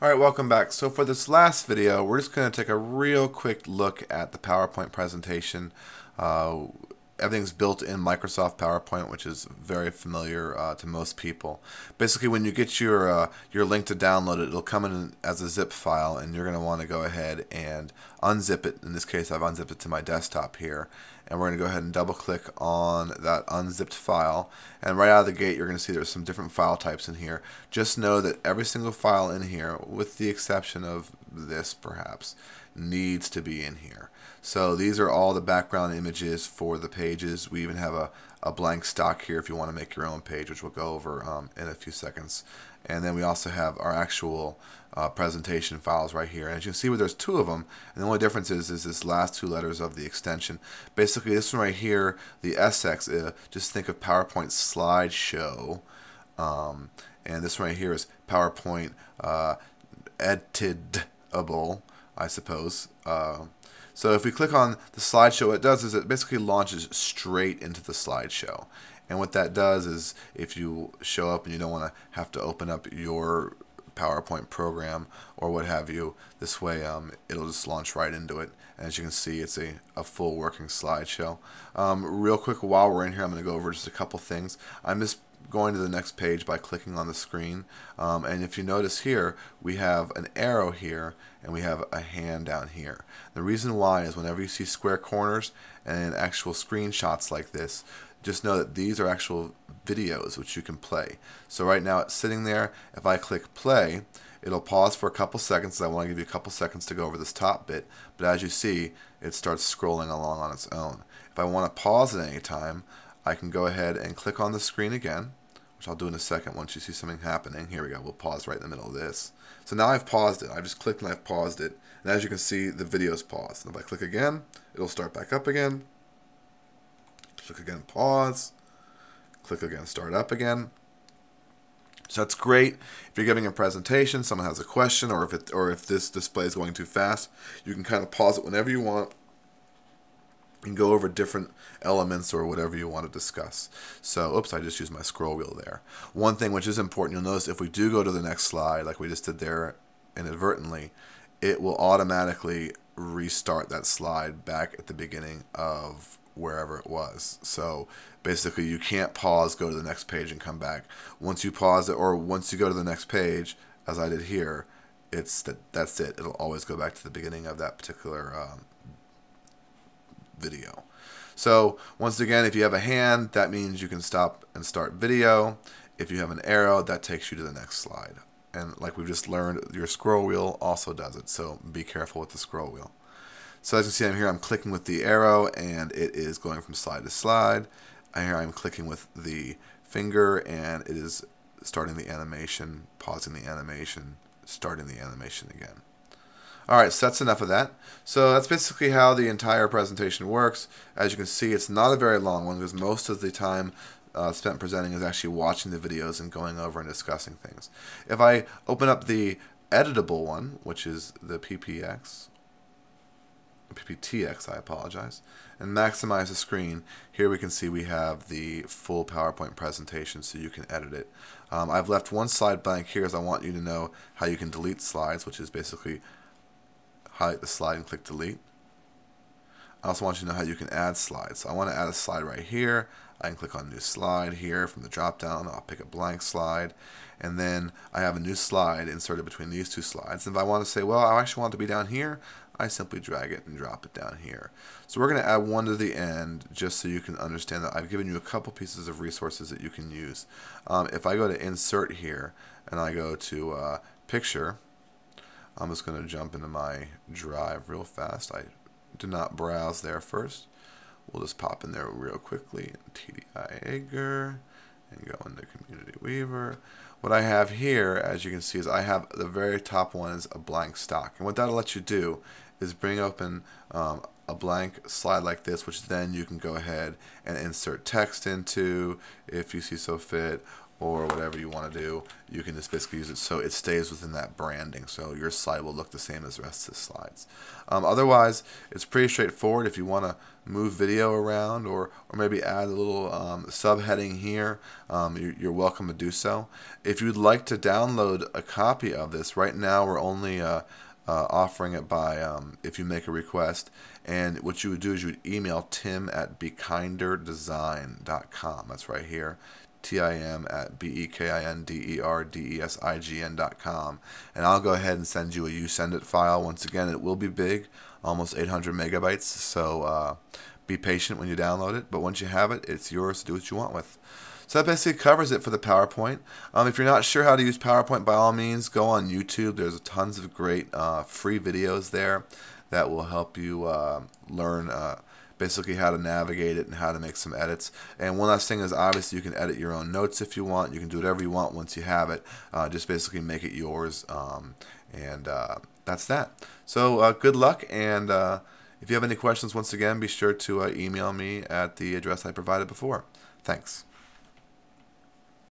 Alright, welcome back. So for this last video, we're just going to take a real quick look at the PowerPoint presentation. Uh, Everything's built in Microsoft PowerPoint, which is very familiar to most people. Basically, when you get your link to download it, it'll come in as a zip file, and you're going to want to go ahead and unzip it. In this case, I've unzipped it to my desktop here, and we're going to go ahead and double click on that unzipped file, and right out of the gate you're going to see there's some different file types in here. Just know that every single file in here, with the exception of this perhaps, needs to be in here. So these are all the background images for the pages. We even have a blank stock here if you want to make your own page, which we'll go over in a few seconds. And then we also have our actual presentation files right here. And as you can see, there's two of them, and the only difference is this last two letters of the extension. Basically, this one right here, the SX, just think of PowerPoint slideshow. And this one right here is PowerPoint editable, I suppose. So if we click on the slideshow, what it does is it basically launches straight into the slideshow. And what that does is if you show up and you don't want to have to open up your PowerPoint program or what have you, this way it'll just launch right into it. And as you can see, it's a full working slideshow. Real quick, while we're in here, I'm going to go over just a couple things. I'm just going to the next page by clicking on the screen. And if you notice here, we have an arrow here and we have a hand down here. The reason why is whenever you see square corners and actual screenshots like this, just know that these are actual videos which you can play. So right now it's sitting there. If I click play, it'll pause for a couple seconds. I want to give you a couple seconds to go over this top bit, but as you see, it starts scrolling along on its own. If I want to pause at any time, I can go ahead and click on the screen again, which I'll do in a second once you see something happening. Here we go. We'll pause right in the middle of this. So now I've paused it. I've just clicked and I've paused it. And as you can see, the video's paused. And if I click again, it'll start back up again. Click again, pause. Click again, start up again. So that's great if you're giving a presentation, someone has a question, or if this display is going too fast, you can kind of pause it whenever you want and go over different elements or whatever you want to discuss. So, oops, I just used my scroll wheel there. One thing which is important, you'll notice if we do go to the next slide, like we just did there inadvertently, it will automatically restart that slide back at the beginning of wherever it was. So basically you can't pause, go to the next page and come back. Once you pause it, or once you go to the next page, as I did here, that's it. It'll always go back to the beginning of that particular video. So once again, if you have a hand, that means you can stop and start video. If you have an arrow, that takes you to the next slide. And like we've just learned, your scroll wheel also does it. So be careful with the scroll wheel. So as you see, I'm clicking with the arrow, and it is going from slide to slide. Here I'm clicking with the finger, and it is starting the animation, pausing the animation, starting the animation again. Alright, so that's enough of that. So that's basically how the entire presentation works. As you can see, it's not a very long one because most of the time spent presenting is actually watching the videos and going over and discussing things. If I open up the editable one, which is the PPTX, I apologize, and maximize the screen, here we can see we have the full PowerPoint presentation so you can edit it. I've left one slide blank here as I want you to know how you can delete slides, which is basically highlight the slide and click delete. I also want you to know how you can add slides. So I want to add a slide right here. I can click on new slide here from the drop down. I'll pick a blank slide, and then I have a new slide inserted between these two slides. And if I want to say, well, I actually want it to be down here, I simply drag it and drop it down here. So we're going to add one to the end just so you can understand that I've given you a couple pieces of resources that you can use. If I go to insert here and I go to picture, I'm just going to jump into my drive real fast. I did not browse there first. We'll just pop in there real quickly. TDI Edgar and go into Community Weaver. What I have here, as you can see, is I have the very top one is a blank stock. And what that'll let you do is bring open a blank slide like this, which then you can go ahead and insert text into if you see so fit, or whatever you want to do, you can just basically use it so it stays within that branding. So your slide will look the same as the rest of the slides. Otherwise, it's pretty straightforward. If you want to move video around or maybe add a little subheading here, you're welcome to do so. If you'd like to download a copy of this, right now we're only offering it by if you make a request. And what you would do is you would email tim@bekinderdesign.com. That's right here. tim@bekinderdesign.com, and I'll go ahead and send you a YouSendIt file. Once again, it will be big, almost 800 megabytes, so be patient when you download it, but once you have it, it's yours to do what you want with. So that basically covers it for the PowerPoint. If you're not sure how to use PowerPoint, by all means, go on YouTube. There's tons of great free videos there that will help you learn basically how to navigate it and how to make some edits. And one last thing is, obviously, you can edit your own notes if you want. You can do whatever you want once you have it. Just basically make it yours, and that's that. So good luck, and if you have any questions, once again, be sure to email me at the address I provided before. Thanks.